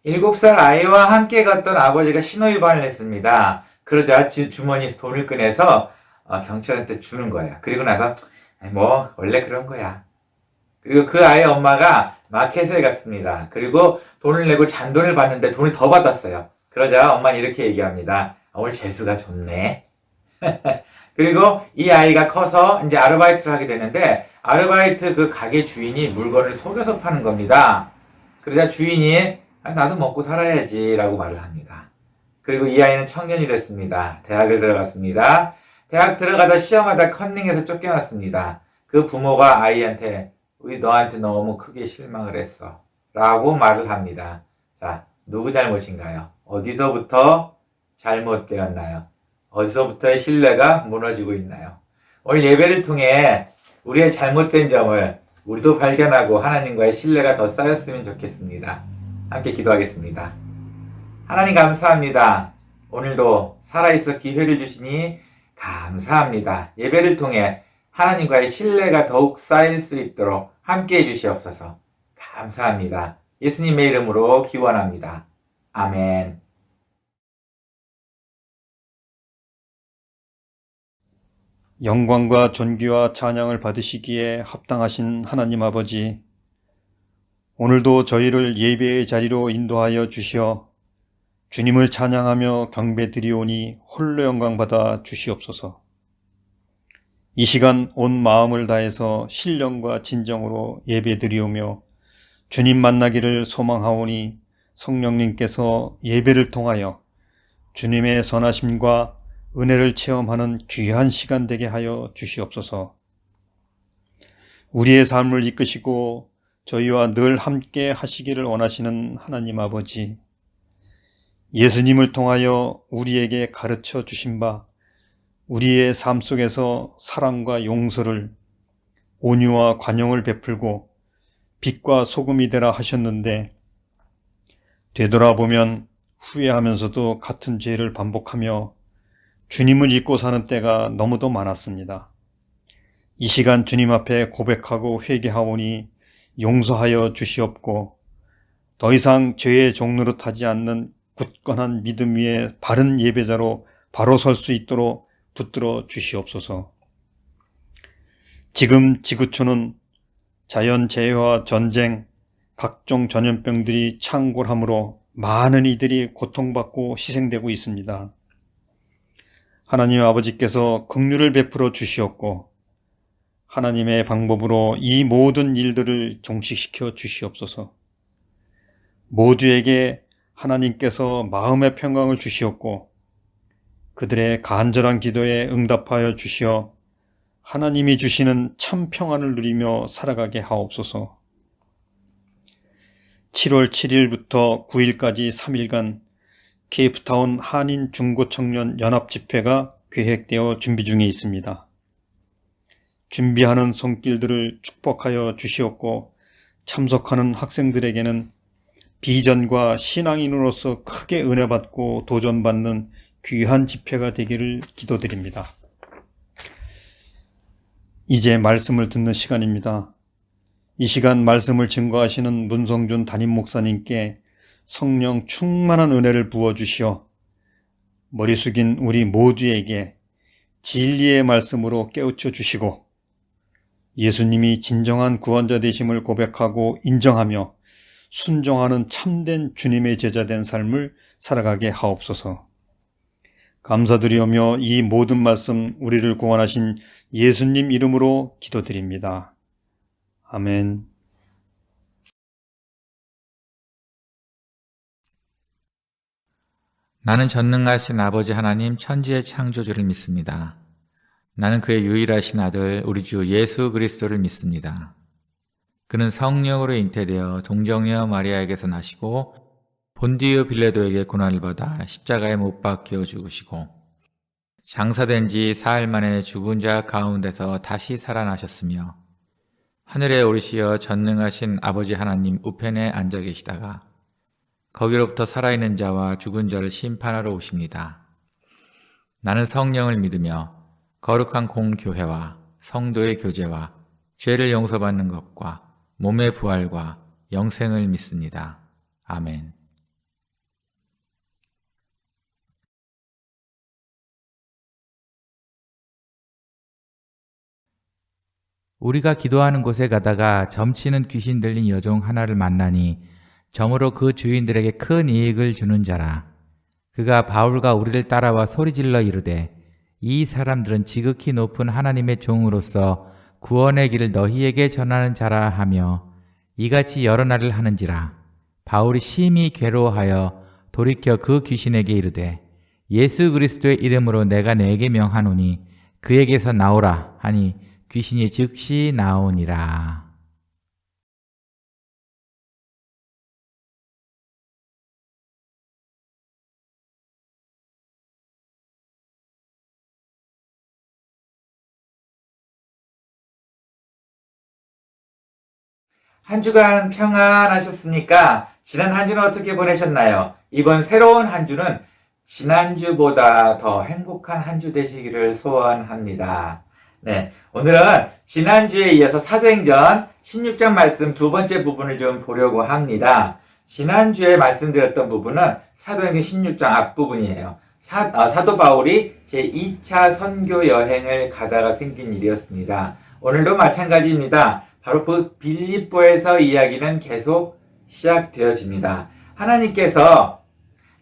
7살 아이와 함께 갔던 아버지가 신호위반을 했습니다. 그러자 주머니에서 돈을 꺼내서 경찰한테 주는 거예요. 그리고 나서 뭐 원래 그런 거야. 그리고 그 아이의 엄마가 마켓에 갔습니다. 그리고 돈을 내고 잔돈을 받는데 돈을 더 받았어요. 그러자 엄마는 이렇게 얘기합니다. 오늘 재수가 좋네. 그리고 이 아이가 커서 이제 아르바이트를 하게 되는데 아르바이트 그 가게 주인이 물건을 속여서 파는 겁니다. 그러자 주인이 나도 먹고 살아야지 라고 말을 합니다. 그리고 이 아이는 청년이 됐습니다. 대학을 들어갔습니다. 대학 들어가다 시험하다 컨닝해서 쫓겨났습니다. 그 부모가 아이한테 우리 너한테 너무 크게 실망을 했어 라고 말을 합니다. 자, 누구 잘못인가요? 어디서부터 잘못되었나요? 어디서부터의 신뢰가 무너지고 있나요? 오늘 예배를 통해 우리의 잘못된 점을 우리도 발견하고 하나님과의 신뢰가 더 쌓였으면 좋겠습니다. 함께 기도하겠습니다. 하나님 감사합니다. 오늘도 살아있어 기회를 주시니 감사합니다. 예배를 통해 하나님과의 신뢰가 더욱 쌓일 수 있도록 함께 해주시옵소서. 감사합니다. 예수님의 이름으로 기원합니다. 아멘. 영광과 존귀와 찬양을 받으시기에 합당하신 하나님 아버지, 오늘도 저희를 예배의 자리로 인도하여 주시어 주님을 찬양하며 경배드리오니 홀로 영광받아 주시옵소서. 이 시간 온 마음을 다해서 신령과 진정으로 예배드리오며 주님 만나기를 소망하오니 성령님께서 예배를 통하여 주님의 선하심과 은혜를 체험하는 귀한 시간 되게 하여 주시옵소서. 우리의 삶을 이끄시고 저희와 늘 함께 하시기를 원하시는 하나님 아버지, 예수님을 통하여 우리에게 가르쳐 주신 바 우리의 삶 속에서 사랑과 용서를, 온유와 관용을 베풀고 빛과 소금이 되라 하셨는데 되돌아보면 후회하면서도 같은 죄를 반복하며 주님을 잊고 사는 때가 너무도 많았습니다. 이 시간 주님 앞에 고백하고 회개하오니 용서하여 주시옵고 더 이상 죄의 종로로 타지 않는 굳건한 믿음 위에 바른 예배자로 바로 설 수 있도록 붙들어 주시옵소서. 지금 지구촌은 자연재해와 전쟁, 각종 전염병들이 창궐하므로 많은 이들이 고통받고 희생되고 있습니다. 하나님 아버지께서 긍휼을 베풀어 주시옵고 하나님의 방법으로 이 모든 일들을 종식시켜 주시옵소서. 모두에게 하나님께서 마음의 평강을 주시옵고 그들의 간절한 기도에 응답하여 주시어 하나님이 주시는 참 평안을 누리며 살아가게 하옵소서. 7월 7일부터 9일까지 3일간 케이프타운 한인 중고청년 연합집회가 계획되어 준비 중에 있습니다. 준비하는 손길들을 축복하여 주시옵고 참석하는 학생들에게는 비전과 신앙인으로서 크게 은혜받고 도전받는 귀한 집회가 되기를 기도드립니다. 이제 말씀을 듣는 시간입니다. 이 시간 말씀을 증거하시는 문성준 담임 목사님께 성령 충만한 은혜를 부어주시어 머리 숙인 우리 모두에게 진리의 말씀으로 깨우쳐 주시고 예수님이 진정한 구원자 되심을 고백하고 인정하며 순종하는 참된 주님의 제자된 삶을 살아가게 하옵소서. 감사드리오며 이 모든 말씀 우리를 구원하신 예수님 이름으로 기도드립니다. 아멘. 나는 전능하신 아버지 하나님 천지의 창조주를 믿습니다. 나는 그의 유일하신 아들 우리 주 예수 그리스도를 믿습니다. 그는 성령으로 잉태되어 동정녀 마리아에게서 나시고 본디오 빌라도에게 고난을 받아 십자가에 못 박혀 죽으시고 장사된 지 사흘 만에 죽은 자 가운데서 다시 살아나셨으며 하늘에 오르시어 전능하신 아버지 하나님 우편에 앉아 계시다가 거기로부터 살아있는 자와 죽은 자를 심판하러 오십니다. 나는 성령을 믿으며 거룩한 공교회와 성도의 교제와 죄를 용서받는 것과 몸의 부활과 영생을 믿습니다. 아멘. 우리가 기도하는 곳에 가다가 점치는 귀신 들린 여종 하나를 만나니 점으로 그 주인들에게 큰 이익을 주는 자라. 그가 바울과 우리를 따라와 소리질러 이르되 이 사람들은 지극히 높은 하나님의 종으로서 구원의 길을 너희에게 전하는 자라 하며 이같이 여러 날을 하는지라. 바울이 심히 괴로워하여 돌이켜 그 귀신에게 이르되 예수 그리스도의 이름으로 내가 네게 명하노니 그에게서 나오라 하니 귀신이 즉시 나오니라. 한 주간 평안하셨습니까? 지난 한 주는 어떻게 보내셨나요? 이번 새로운 한 주는 지난주보다 더 행복한 한 주 되시기를 소원합니다. 네, 오늘은 지난주에 이어서 사도행전 16장 말씀 두 번째 부분을 좀 보려고 합니다. 지난주에 말씀드렸던 부분은 사도행전 16장 앞부분이에요. 사도 바울이 제2차 선교 여행을 가다가 생긴 일이었습니다. 오늘도 마찬가지입니다. 바로 그 빌립보에서 이야기는 계속 시작되어집니다. 하나님께서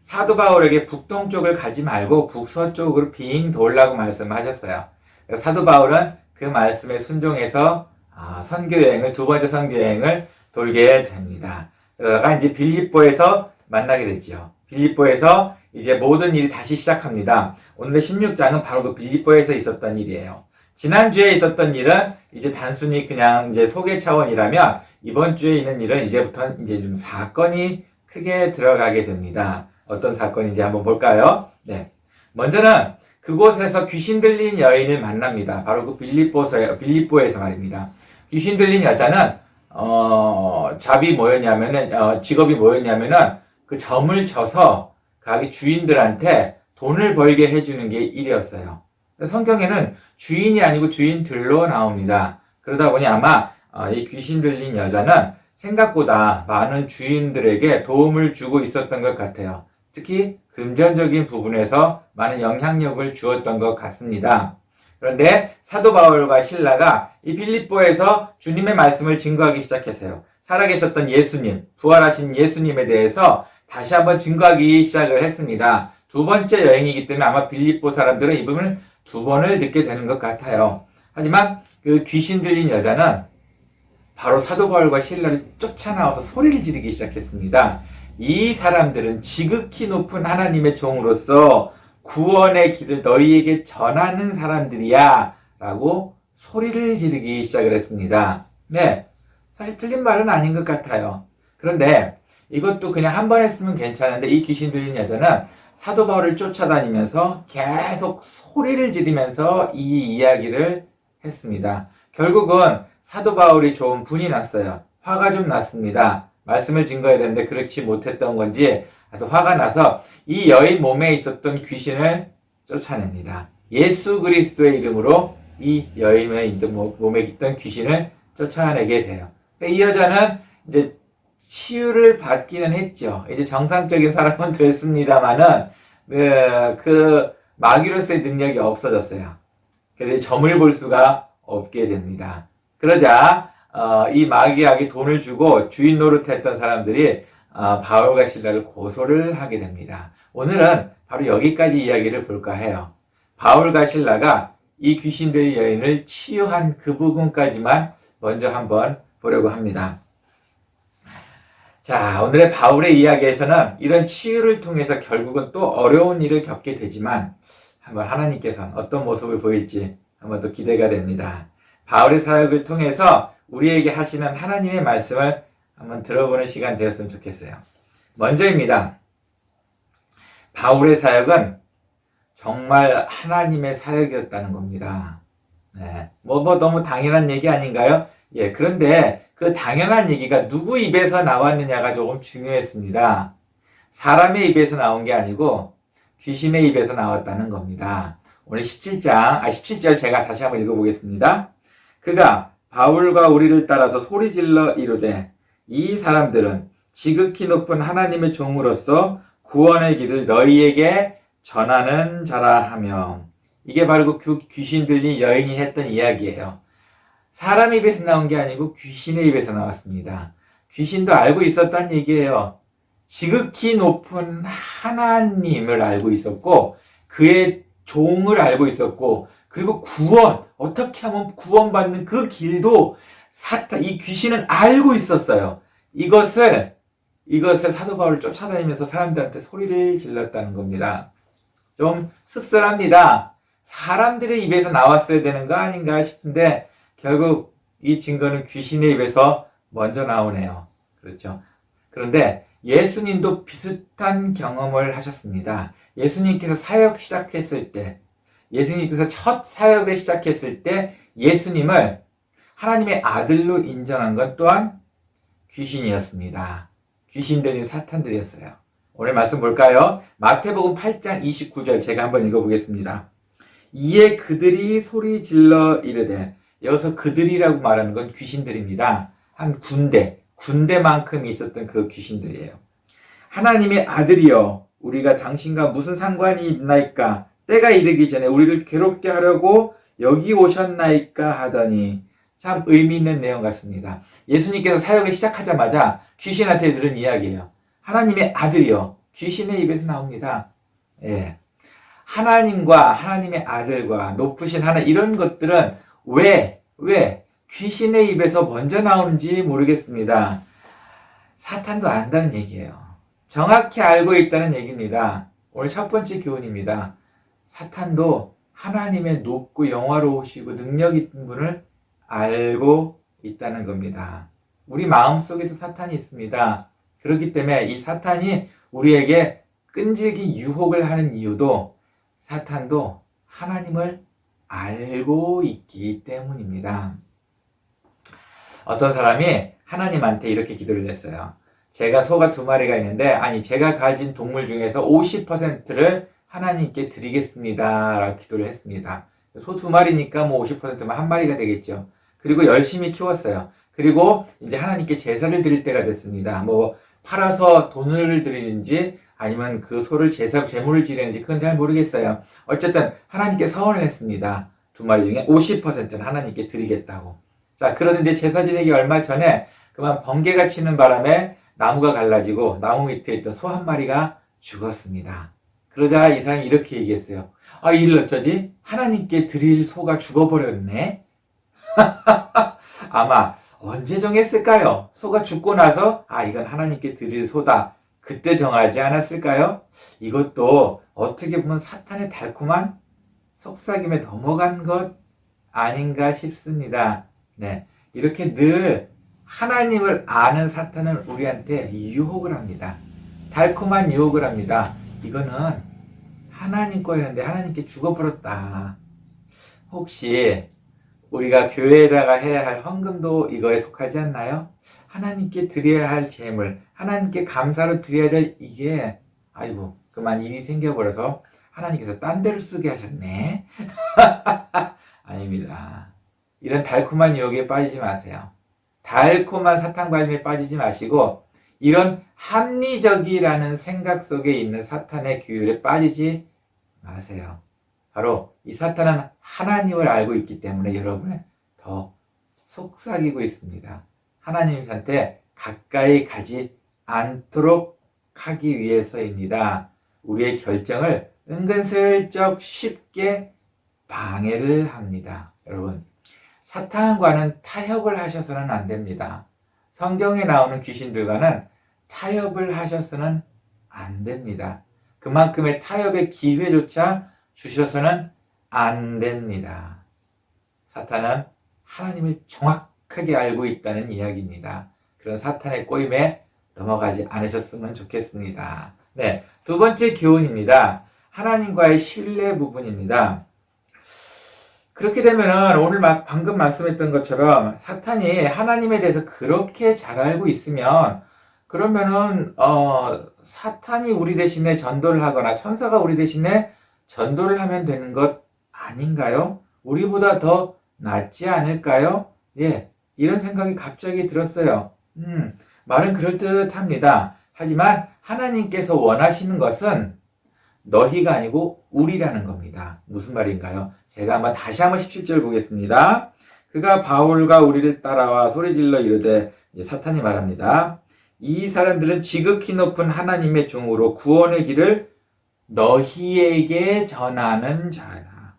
사도 바울에게 북동쪽을 가지 말고 북서쪽으로 빙 돌라고 말씀하셨어요. 사도 바울은 그 말씀에 순종해서 선교여행을, 두 번째 선교여행을 돌게 됩니다. 그러다가 이제 빌립보에서 만나게 됐죠. 빌립보에서 이제 모든 일이 다시 시작합니다. 오늘의 16장은 바로 그 빌립보에서 있었던 일이에요. 지난주에 있었던 일은 이제 단순히 그냥 이제 소개 차원이라면 이번 주에 있는 일은 이제부터는 이제 좀 사건이 크게 들어가게 됩니다. 어떤 사건인지 한번 볼까요? 네. 먼저는 그곳에서 귀신 들린 여인을 만납니다. 바로 그 빌립보에서 말입니다. 귀신 들린 여자는, 직업이 뭐였냐면은 그 점을 쳐서 가게 주인들한테 돈을 벌게 해주는 게 일이었어요. 성경에는 주인이 아니고 주인들로 나옵니다. 그러다 보니 아마 이 귀신 들린 여자는 생각보다 많은 주인들에게 도움을 주고 있었던 것 같아요. 특히 금전적인 부분에서 많은 영향력을 주었던 것 같습니다. 그런데 사도 바울과 실라가 이 빌립보에서 주님의 말씀을 증거하기 시작했어요. 살아계셨던 예수님, 부활하신 예수님에 대해서 다시 한번 증거하기 시작을 했습니다. 두 번째 여행이기 때문에 아마 빌립보 사람들은 이 부분을 두 번을 듣게 되는 것 같아요. 하지만 그 귀신 들린 여자는 바로 사도 바울과 실라를 쫓아나와서 소리를 지르기 시작했습니다. 이 사람들은 지극히 높은 하나님의 종으로서 구원의 길을 너희에게 전하는 사람들이야 라고 소리를 지르기 시작을 했습니다. 네, 사실 틀린 말은 아닌 것 같아요. 그런데 이것도 그냥 한 번 했으면 괜찮은데 이 귀신 들린 여자는 사도 바울을 쫓아다니면서 계속 소리를 지르면서 이 이야기를 했습니다. 결국은 사도 바울이 좀 분이 났어요. 화가 좀 났습니다. 말씀을 증거해야 되는데 그렇지 못했던 건지 아주 화가 나서 이 여인 몸에 있었던 귀신을 쫓아냅니다. 예수 그리스도의 이름으로 이 여인의 몸에 있던 귀신을 쫓아내게 돼요. 이 여자는 이제 치유를 받기는 했죠. 이제 정상적인 사람은 됐습니다만은 그 마귀로서의 능력이 없어졌어요. 그래서 점을 볼 수가 없게 됩니다. 그러자 이 마귀에게 돈을 주고 주인 노릇했던 사람들이 바울과 실라를 고소를 하게 됩니다. 오늘은 바로 여기까지 이야기를 볼까 해요. 바울과 실라가 이 귀신들의 여인을 치유한 그 부분까지만 먼저 한번 보려고 합니다. 자, 오늘의 바울의 이야기에서는 이런 치유를 통해서 결국은 또 어려운 일을 겪게 되지만 한번 하나님께서는 어떤 모습을 보일지 한번 또 기대가 됩니다. 바울의 사역을 통해서 우리에게 하시는 하나님의 말씀을 한번 들어보는 시간 되었으면 좋겠어요. 먼저입니다. 바울의 사역은 정말 하나님의 사역이었다는 겁니다. 네. 너무 당연한 얘기 아닌가요? 예, 그런데 그 당연한 얘기가 누구 입에서 나왔느냐가 조금 중요했습니다. 사람의 입에서 나온 게 아니고 귀신의 입에서 나왔다는 겁니다. 오늘 17절 제가 다시 한번 읽어보겠습니다. 그가 바울과 우리를 따라서 소리질러 이르되 이 사람들은 지극히 높은 하나님의 종으로서 구원의 길을 너희에게 전하는 자라 하며 이게 바로 그 귀신 들린 여인이 했던 이야기예요. 사람 입에서 나온 게 아니고 귀신의 입에서 나왔습니다. 귀신도 알고 있었단 얘기예요. 지극히 높은 하나님을 알고 있었고, 그의 종을 알고 있었고, 그리고 어떻게 하면 구원받는 그 길도 이 귀신은 알고 있었어요. 이것을 사도 바울을 쫓아다니면서 사람들한테 소리를 질렀다는 겁니다. 좀 씁쓸합니다. 사람들의 입에서 나왔어야 되는 거 아닌가 싶은데, 결국 이 증거는 귀신의 입에서 먼저 나오네요. 그렇죠. 그런데 예수님도 비슷한 경험을 하셨습니다. 예수님께서 첫 사역을 시작했을 때 예수님을 하나님의 아들로 인정한 것 또한 귀신이었습니다. 귀신들인 사탄들이었어요. 오늘 말씀 볼까요? 마태복음 8장 29절 제가 한번 읽어보겠습니다. 이에 그들이 소리 질러 이르되, 여기서 그들이라고 말하는 건 귀신들입니다. 한 군대만큼 있었던 그 귀신들이에요. 하나님의 아들이여, 우리가 당신과 무슨 상관이 있나이까? 때가 이르기 전에 우리를 괴롭게 하려고 여기 오셨나이까 하더니, 참 의미 있는 내용 같습니다. 예수님께서 사역을 시작하자마자 귀신한테 들은 이야기예요. 하나님의 아들이여, 귀신의 입에서 나옵니다. 예. 하나님과 하나님의 아들과 높으신 하나님, 이런 것들은 왜 귀신의 입에서 먼저 나오는지 모르겠습니다. 사탄도 안다는 얘기예요. 정확히 알고 있다는 얘기입니다. 오늘 첫 번째 교훈입니다. 사탄도 하나님의 높고 영화로우시고 능력 있는 분을 알고 있다는 겁니다. 우리 마음속에도 사탄이 있습니다. 그렇기 때문에 이 사탄이 우리에게 끈질기 유혹을 하는 이유도 사탄도 하나님을 알고 있기 때문입니다. 어떤 사람이 하나님한테 이렇게 기도를 했어요. 제가 소가 2마리가 있는데, 제가 가진 동물 중에서 50%를 하나님께 드리겠습니다 라고 기도를 했습니다. 소 2마리니까 50%면 1마리가 되겠죠. 그리고 열심히 키웠어요. 그리고 이제 하나님께 제사를 드릴 때가 됐습니다. 팔아서 돈을 드리는지 아니면 그 소를 제물을 지내는지 그건 잘 모르겠어요. 어쨌든 하나님께 서원을 했습니다. 2마리 중에 50%는 하나님께 드리겠다고. 자, 그러는데 제사 지내기 얼마 전에 그만 번개가 치는 바람에 나무가 갈라지고 나무 밑에 있던 소 1마리가 죽었습니다. 그러자 이 사람이 이렇게 얘기했어요. 이를 어쩌지? 하나님께 드릴 소가 죽어버렸네? 아마 언제 정했을까요? 소가 죽고 나서 이건 하나님께 드릴 소다, 그때 정하지 않았을까요? 이것도 어떻게 보면 사탄의 달콤한 속삭임에 넘어간 것 아닌가 싶습니다. 네, 이렇게 늘 하나님을 아는 사탄은 우리한테 유혹을 합니다. 달콤한 유혹을 합니다. 이거는 하나님 거였는데 하나님께 죽어버렸다. 혹시 우리가 교회에다가 해야 할 헌금도 이거에 속하지 않나요? 하나님께 드려야 할 재물, 하나님께 감사로 드려야 될 이게, 그만 일이 생겨버려서 하나님께서 딴 데로 쓰게 하셨네. 아닙니다. 이런 달콤한 유혹에 빠지지 마세요. 달콤한 사탄 관림에 빠지지 마시고, 이런 합리적이라는 생각 속에 있는 사탄의 규율에 빠지지 마세요. 바로 이 사탄은 하나님을 알고 있기 때문에 여러분을 더 속삭이고 있습니다. 하나님한테 가까이 가지 않도록 하기 위해서입니다. 우리의 결정을 은근슬쩍 쉽게 방해를 합니다. 여러분, 사탄과는 타협을 하셔서는 안 됩니다. 성경에 나오는 귀신들과는 타협을 하셔서는 안 됩니다. 그만큼의 타협의 기회조차 주셔서는 안 됩니다. 사탄은 하나님을 정확하게 알고 있다는 이야기입니다. 그런 사탄의 꼬임에 넘어가지 않으셨으면 좋겠습니다. 네, 두 번째 교훈입니다. 하나님과의 신뢰 부분입니다. 그렇게 되면은 오늘 방금 말씀했던 것처럼 사탄이 하나님에 대해서 그렇게 잘 알고 있으면, 그러면은 사탄이 우리 대신에 전도를 하거나 천사가 우리 대신에 전도를 하면 되는 것 아닌가요? 우리보다 더 낫지 않을까요? 예, 이런 생각이 갑자기 들었어요. 말은 그럴듯합니다. 하지만 하나님께서 원하시는 것은 너희가 아니고 우리라는 겁니다. 무슨 말인가요? 제가 다시 한번 17절 보겠습니다. 그가 바울과 우리를 따라와 소리질러 이르되, 이제 사탄이 말합니다. 이 사람들은 지극히 높은 하나님의 종으로 구원의 길을 너희에게 전하는 자라.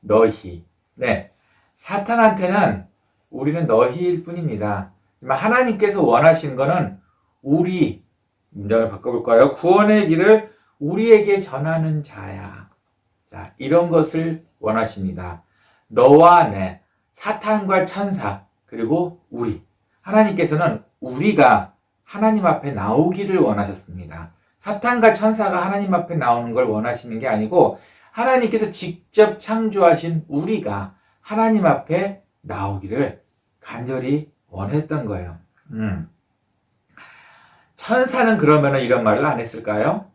너희. 네. 사탄한테는 우리는 너희일 뿐입니다. 하나님께서 원하시는 것은 우리, 문장을 바꿔볼까요? 구원의 길을 우리에게 전하는 자야. 자, 이런 것을 원하십니다. 너와 내, 사탄과 천사, 그리고 우리. 하나님께서는 우리가 하나님 앞에 나오기를 원하셨습니다. 사탄과 천사가 하나님 앞에 나오는 걸 원하시는 게 아니고 하나님께서 직접 창조하신 우리가 하나님 앞에 나오기를 간절히 원했던 거예요. 천사는 그러면 이런 말을 안 했을까요?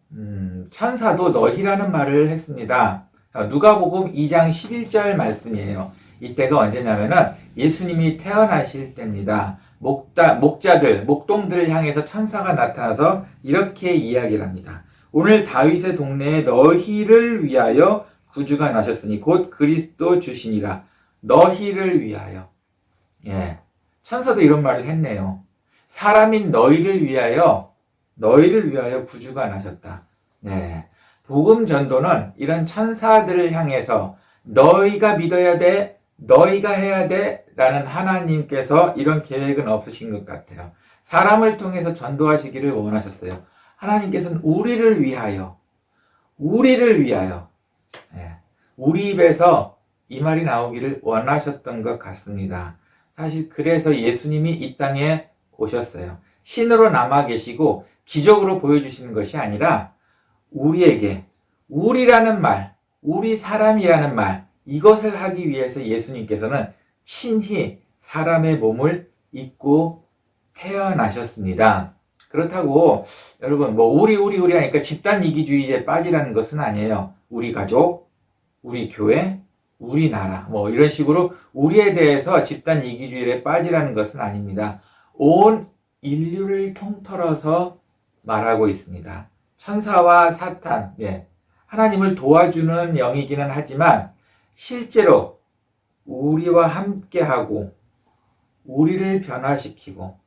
천사도 너희라는 말을 했습니다. 누가복음 2장 11절 말씀이에요. 이때가 언제냐면은 예수님이 태어나실 때입니다. 목자들, 목동들을 향해서 천사가 나타나서 이렇게 이야기를 합니다. 오늘 다윗의 동네에 너희를 위하여 구주가 나셨으니 곧 그리스도 주시니라. 너희를 위하여. 예. 천사도 이런 말을 했네요. 사람인 너희를 위하여 구주가 나셨다. 네. 복음 전도는 이런 천사들을 향해서 너희가 믿어야 돼, 너희가 해야 돼 라는 하나님께서 이런 계획은 없으신 것 같아요. 사람을 통해서 전도하시기를 원하셨어요. 하나님께서는 우리를 위하여 네. 우리 입에서 이 말이 나오기를 원하셨던 것 같습니다. 사실 그래서 예수님이 이 땅에 오셨어요. 신으로 남아 계시고 기적으로 보여주시는 것이 아니라 우리에게 우리라는 말, 우리 사람이라는 말, 이것을 하기 위해서 예수님께서는 친히 사람의 몸을 입고 태어나셨습니다. 그렇다고 여러분 우리 하니까 집단 이기주의에 빠지라는 것은 아니에요. 우리 가족, 우리 교회, 우리나라 이런 식으로 우리에 대해서 집단 이기주의에 빠지라는 것은 아닙니다. 온 인류를 통틀어서 말하고 있습니다. 천사와 사탄, 하나님을 도와주는 영이기는 하지만 실제로 우리와 함께하고 우리를 변화시키고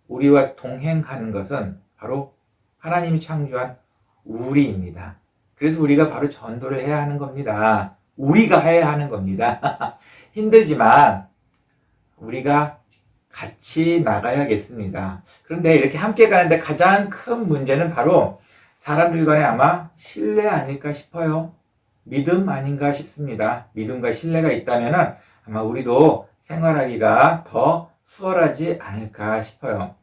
우리와 동행하는 것은 바로 하나님이 창조한 우리입니다. 그래서 우리가 바로 전도를 해야 하는 겁니다. 우리가 해야 하는 겁니다. 힘들지만 우리가 같이 나가야겠습니다. 그런데 이렇게 함께 가는데 가장 큰 문제는 바로 사람들 간에 아마 신뢰 아닐까 싶어요. 믿음 아닌가 싶습니다. 믿음과 신뢰가 있다면 아마 우리도 생활하기가 더 수월하지 않을까 싶어요.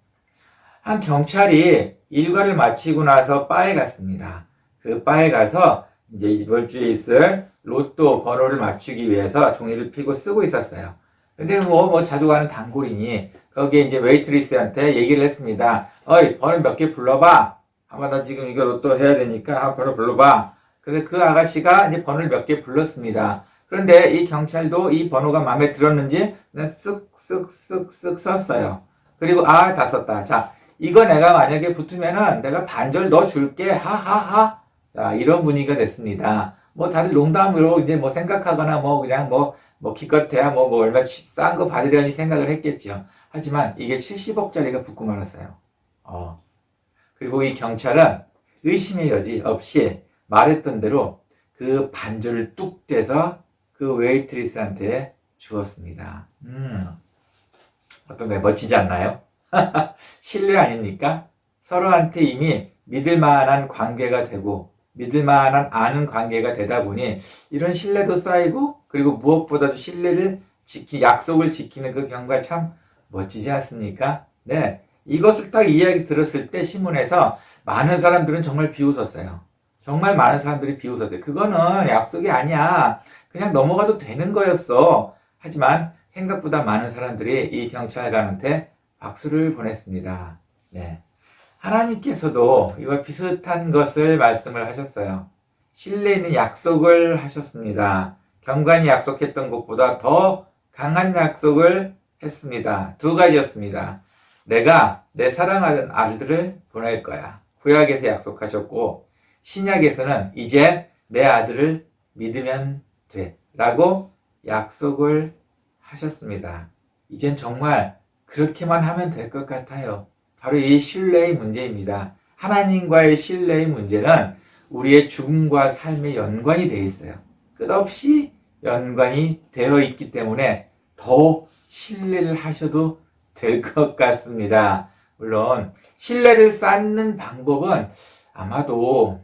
한 경찰이 일과를 마치고 나서 바에 갔습니다. 그 바에 가서 이제 이번 주에 있을 로또 번호를 맞추기 위해서 종이를 펴고 쓰고 있었어요. 근데 자주 가는 단골이니 거기에 이제 웨이트리스한테 얘기를 했습니다. 어이, 번호 몇 개 불러봐. 아마 나 지금 이거 로또 해야 되니까 한 번호 불러봐. 그래서 그 아가씨가 이제 번호를 몇 개 불렀습니다. 그런데 이 경찰도 이 번호가 마음에 들었는지 그냥 쓱쓱쓱쓱 썼어요. 그리고 다 썼다. 자, 이거 내가 만약에 붙으면은 내가 반절 넣어줄게. 하하하. 자, 이런 분위기가 됐습니다. 다들 농담으로 이제 생각하거나 그냥 기껏해야 얼마 싼 거 받으려니 생각을 했겠죠. 하지만 이게 70억짜리가 붙고 말았어요. 그리고 이 경찰은 의심의 여지 없이 말했던 대로 그 반절을 뚝 떼서 그 웨이트리스한테 주었습니다. 어떤가요? 멋지지 않나요? 신뢰 아닙니까? 서로한테 이미 믿을 만한 관계가 되고 믿을 만한 아는 관계가 되다 보니 이런 신뢰도 쌓이고 그리고 무엇보다도 약속을 지키는 그 경우가 참 멋지지 않습니까? 네. 이것을 딱 이야기 들었을 때 신문에서 많은 사람들은 정말 비웃었어요. 정말 많은 사람들이 비웃었어요. 그거는 약속이 아니야. 그냥 넘어가도 되는 거였어. 하지만 생각보다 많은 사람들이 이 경찰관한테 박수를 보냈습니다. 네. 하나님께서도 이와 비슷한 것을 말씀을 하셨어요. 신뢰 있는 약속을 하셨습니다. 경관이 약속했던 것보다 더 강한 약속을 했습니다. 두 가지였습니다. 내가 내 사랑하는 아들을 보낼 거야. 구약에서 약속하셨고 신약에서는 이제 내 아들을 믿으면 돼 라고 약속을 하셨습니다. 이젠 정말 그렇게만 하면 될 것 같아요. 바로 이 신뢰의 문제입니다. 하나님과의 신뢰의 문제는 우리의 죽음과 삶의 연관이 되어 있어요. 끝없이 연관이 되어 있기 때문에 더 신뢰를 하셔도 될 것 같습니다. 물론 신뢰를 쌓는 방법은 아마도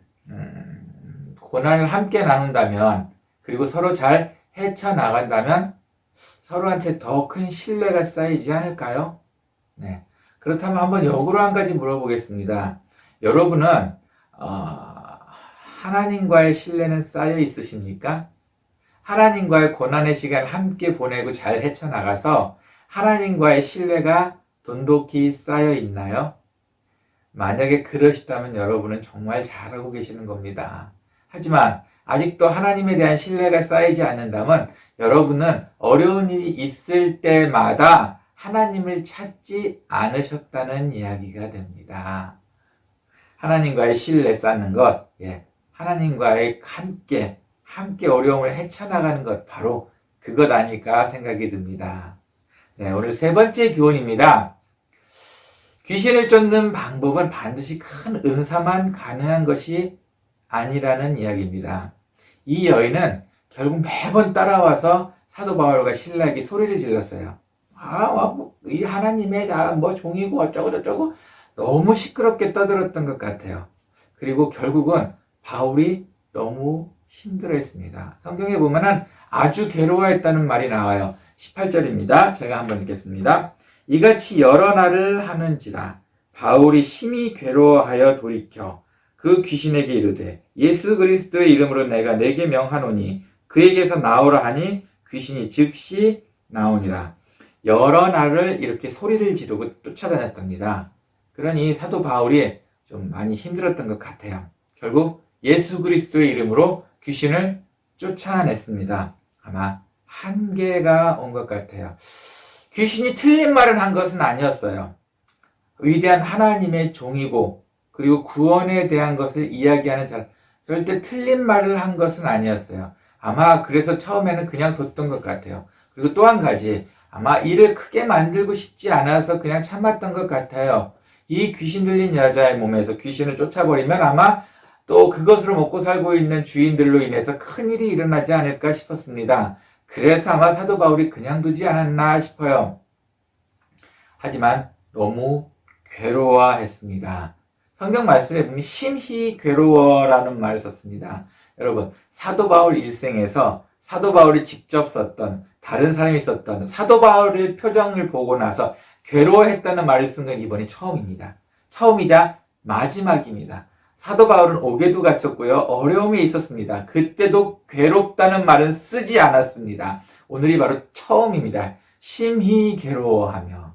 고난을 함께 나눈다면, 그리고 서로 잘 헤쳐나간다면 서로한테 더 큰 신뢰가 쌓이지 않을까요? 네. 그렇다면 한번 역으로 한 가지 물어보겠습니다. 여러분은 하나님과의 신뢰는 쌓여 있으십니까? 하나님과의 고난의 시간 함께 보내고 잘 헤쳐나가서 하나님과의 신뢰가 돈독히 쌓여 있나요? 만약에 그러시다면 여러분은 정말 잘하고 계시는 겁니다. 하지만 아직도 하나님에 대한 신뢰가 쌓이지 않는다면 여러분은 어려운 일이 있을 때마다 하나님을 찾지 않으셨다는 이야기가 됩니다. 하나님과의 신뢰 쌓는 것, 하나님과의 함께 어려움을 헤쳐나가는 것, 바로 그것 아닐까 생각이 듭니다. 네, 오늘 세 번째 교훈입니다. 귀신을 쫓는 방법은 반드시 큰 은사만 가능한 것이 아니라는 이야기입니다. 이 여인은 결국 매번 따라와서 사도 바울과 실락이 소리를 질렀어요. 이 하나님의 종이고 어쩌고 너무 시끄럽게 떠들었던 것 같아요. 그리고 결국은 바울이 너무 힘들어했습니다. 성경에 보면은 아주 괴로워했다는 말이 나와요. 18절입니다. 제가 한번 읽겠습니다. 이같이 여러 날을 하는지라 바울이 심히 괴로워하여 돌이켜 그 귀신에게 이르되 예수 그리스도의 이름으로 내가 내게 명하노니 그에게서 나오라 하니 귀신이 즉시 나오니라. 여러 날을 이렇게 소리를 지르고 쫓아다녔답니다. 그러니 사도 바울이 좀 많이 힘들었던 것 같아요. 결국 예수 그리스도의 이름으로 귀신을 쫓아냈습니다. 아마 한계가 온 것 같아요. 귀신이 틀린 말을 한 것은 아니었어요. 위대한 하나님의 종이고 그리고 구원에 대한 것을 이야기하는 절대 틀린 말을 한 것은 아니었어요. 아마 그래서 처음에는 그냥 뒀던 것 같아요. 그리고 또 한 가지, 아마 일을 크게 만들고 싶지 않아서 그냥 참았던 것 같아요. 이 귀신 들린 여자의 몸에서 귀신을 쫓아버리면 아마 또 그것으로 먹고 살고 있는 주인들로 인해서 큰일이 일어나지 않을까 싶었습니다. 그래서 아마 사도 바울이 그냥 두지 않았나 싶어요. 하지만 너무 괴로워했습니다. 성경 말씀에 보면 심히 괴로워라는 말을 썼습니다. 여러분, 사도 바울 일생에서 사도 바울이 직접 썼던, 다른 사람이 썼던 사도 바울의 표정을 보고 나서 괴로워했다는 말을 쓴 건 이번이 처음입니다. 처음이자 마지막입니다. 사도 바울은 옥에도 갇혔고요. 어려움이 있었습니다. 그때도 괴롭다는 말은 쓰지 않았습니다. 오늘이 바로 처음입니다. 심히 괴로워하며.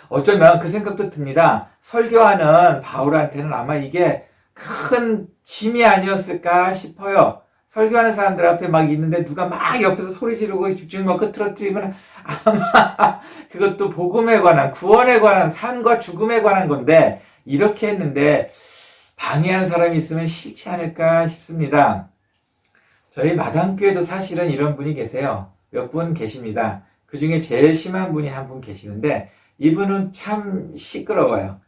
어쩌면 그 생각도 듭니다. 설교하는 바울한테는 아마 이게 큰 짐이 아니었을까 싶어요. 설교하는 사람들 앞에 막 있는데 누가 막 옆에서 소리 지르고 집중 막 흐트러뜨리면 아마 그것도 복음에 관한, 구원에 관한, 삶과 죽음에 관한 건데 이렇게 했는데 방해하는 사람이 있으면 싫지 않을까 싶습니다. 저희 마당교회도 사실은 이런 분이 계세요. 몇 분 계십니다. 그 중에 제일 심한 분이 한 분 계시는데 이분은 참 시끄러워요.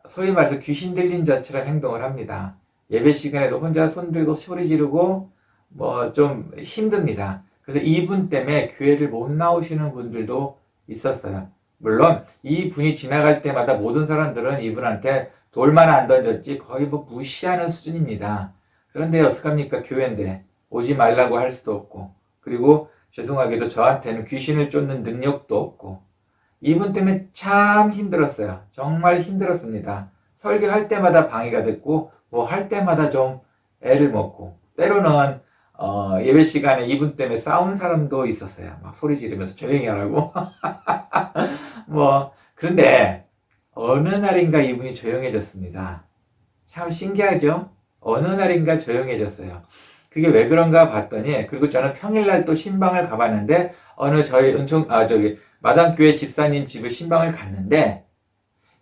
소위 말해서 귀신 들린 자처럼 행동을 합니다. 예배 시간에도 혼자 손 들고 소리 지르고 좀 힘듭니다. 그래서 이분 때문에 교회를 못 나오시는 분들도 있었어요. 물론 이 분이 지나갈 때마다 모든 사람들은 이분한테 돌만 안 던졌지 거의 무시하는 수준입니다. 그런데 어떡합니까? 교회인데 오지 말라고 할 수도 없고, 그리고 죄송하게도 저한테는 귀신을 쫓는 능력도 없고, 이분 때문에 참 힘들었어요. 정말 힘들었습니다. 설교할 때마다 방해가 됐고 할 때마다 좀 애를 먹고, 때로는 예배 시간에 이분 때문에 싸운 사람도 있었어요. 막 소리 지르면서 조용히 하라고. 그런데 어느 날인가 이분이 조용해졌습니다. 참 신기하죠? 어느 날인가 조용해졌어요. 그게 왜 그런가 봤더니, 그리고 저는 평일날 또 신방을 가봤는데, 어느 저희 마당교회 집사님 집에 신방을 갔는데,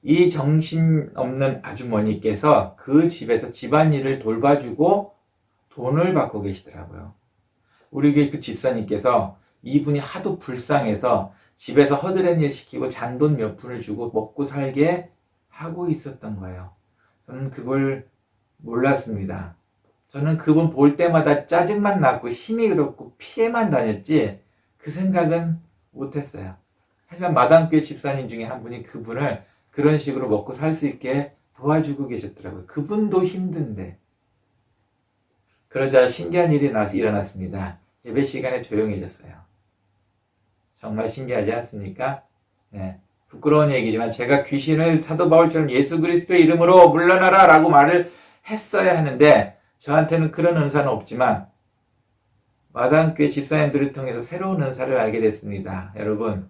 이 정신없는 아주머니께서 그 집에서 집안일을 돌봐주고 돈을 받고 계시더라고요. 우리 교회 그 집사님께서 이분이 하도 불쌍해서 집에서 허드렛 일 시키고 잔돈 몇 푼을 주고 먹고 살게 하고 있었던 거예요. 저는 그걸 몰랐습니다. 저는 그분 볼 때마다 짜증만 났고 힘이 들었고 피해만 다녔지 그 생각은 못했어요. 하지만 마당교회 집사님 중에 한 분이 그분을 그런 식으로 먹고 살 수 있게 도와주고 계셨더라고요. 그분도 힘든데. 그러자 신기한 일이 일어났습니다. 예배 시간에 조용해졌어요. 정말 신기하지 않습니까? 네. 부끄러운 얘기지만 제가 귀신을 사도 바울처럼 예수 그리스도의 이름으로 물러나라 라고 말을 했어야 하는데 저한테는 그런 은사는 없지만 마당교회 집사님들을 통해서 새로운 은사를 알게 됐습니다. 여러분,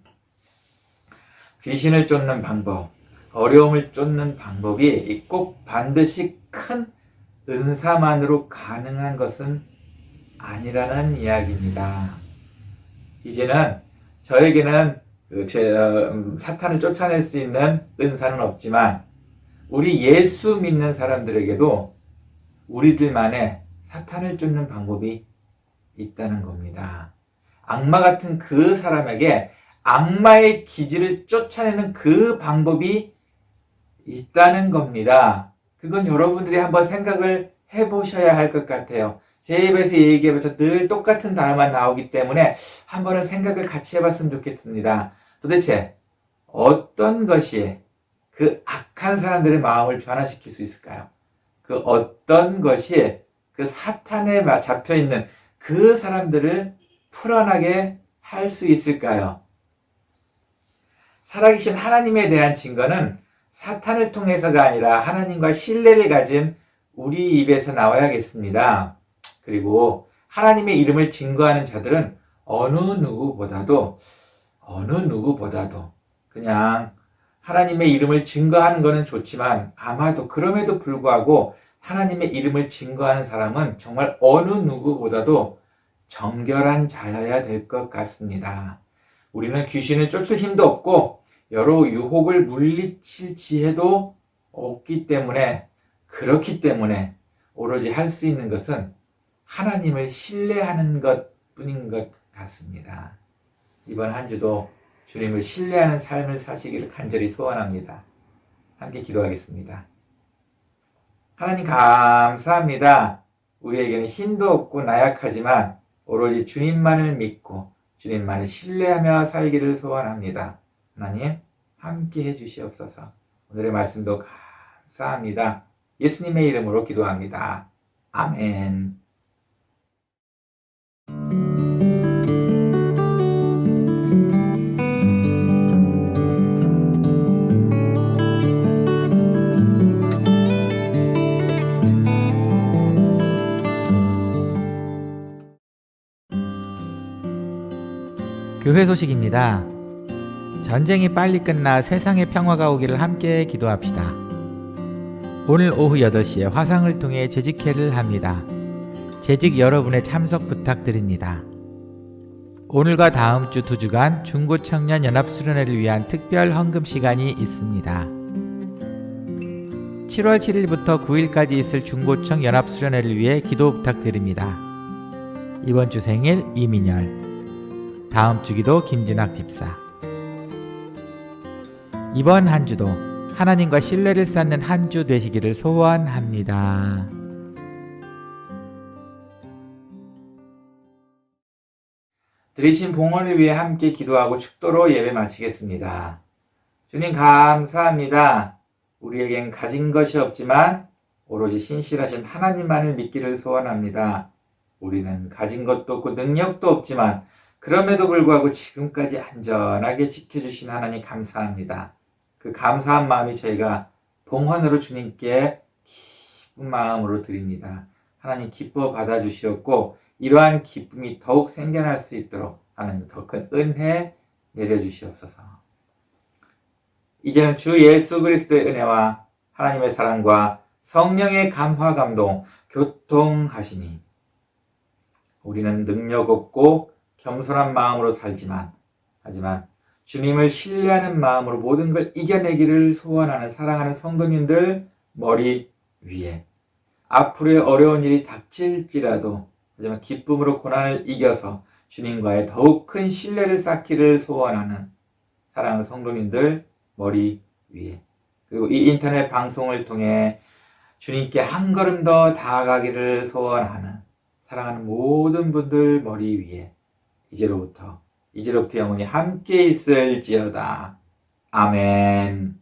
귀신을 쫓는 방법, 어려움을 쫓는 방법이 꼭 반드시 큰 은사만으로 가능한 것은 아니라는 이야기입니다. 이제는 저에게는 사탄을 쫓아낼 수 있는 은사는 없지만 우리 예수 믿는 사람들에게도 우리들만의 사탄을 쫓는 방법이 있다는 겁니다. 악마 같은 그 사람에게 악마의 기질을 쫓아내는 그 방법이 있다는 겁니다. 그건 여러분들이 한번 생각을 해보셔야 할 것 같아요. 제 입에서 얘기해봐서 늘 똑같은 단어만 나오기 때문에 한 번은 생각을 같이 해봤으면 좋겠습니다. 도대체 어떤 것이 그 악한 사람들의 마음을 변화시킬 수 있을까요? 그 어떤 것이 그 사탄에 잡혀있는 그 사람들을 풀어나게 할 수 있을까요? 살아계신 하나님에 대한 증거는 사탄을 통해서가 아니라 하나님과 신뢰를 가진 우리 입에서 나와야겠습니다. 그리고 하나님의 이름을 증거하는 자들은 어느 누구보다도 그냥 하나님의 이름을 증거하는 것은 좋지만 아마도 그럼에도 불구하고 하나님의 이름을 증거하는 사람은 정말 어느 누구보다도 정결한 자여야 될 것 같습니다. 우리는 귀신을 쫓을 힘도 없고 여러 유혹을 물리칠 지혜도 없기 때문에 그렇기 때문에 오로지 할 수 있는 것은 하나님을 신뢰하는 것뿐인 것 같습니다. 이번 한 주도 주님을 신뢰하는 삶을 사시기를 간절히 소원합니다. 함께 기도하겠습니다. 하나님 감사합니다. 우리에게는 힘도 없고 나약하지만 오로지 주님만을 믿고 주님만을 신뢰하며 살기를 소원합니다. 하나님 함께 해주시옵소서. 오늘의 말씀도 감사합니다. 예수님의 이름으로 기도합니다. 아멘. 교회 소식입니다. 전쟁이 빨리 끝나 세상의 평화가 오기를 함께 기도합시다. 오늘 오후 8시에 화상을 통해 재직회를 합니다. 재직 여러분의 참석 부탁드립니다. 오늘과 다음 주 2주간 중고청년 연합수련회를 위한 특별 헌금 시간이 있습니다. 7월 7일부터 9일까지 있을 중고청 연합수련회를 위해 기도 부탁드립니다. 이번 주 생일 이민열, 다음 주 기도 김진학 집사. 이번 한 주도 하나님과 신뢰를 쌓는 한 주 되시기를 소원합니다. 들으신 봉헌을 위해 함께 기도하고 축도로 예배 마치겠습니다. 주님 감사합니다. 우리에겐 가진 것이 없지만 오로지 신실하신 하나님만을 믿기를 소원합니다. 우리는 가진 것도 없고 능력도 없지만 그럼에도 불구하고 지금까지 안전하게 지켜주신 하나님 감사합니다. 그 감사한 마음이 저희가 봉헌으로 주님께 기쁜 마음으로 드립니다. 하나님 기뻐 받아주시었고 이러한 기쁨이 더욱 생겨날 수 있도록 하나님 더 큰 은혜 내려주시옵소서. 이제는 주 예수 그리스도의 은혜와 하나님의 사랑과 성령의 감화 감동 교통하심이 우리는 능력 없고 겸손한 마음으로 살지만 하지만 주님을 신뢰하는 마음으로 모든 걸 이겨내기를 소원하는 사랑하는 성도님들 머리 위에 앞으로의 어려운 일이 닥칠지라도 하지만 기쁨으로 고난을 이겨서 주님과의 더욱 큰 신뢰를 쌓기를 소원하는 사랑하는 성도님들 머리 위에, 그리고 이 인터넷 방송을 통해 주님께 한 걸음 더 다가가기를 소원하는 사랑하는 모든 분들 머리 위에 이제로부터 영원히 함께 있을지어다. 아멘.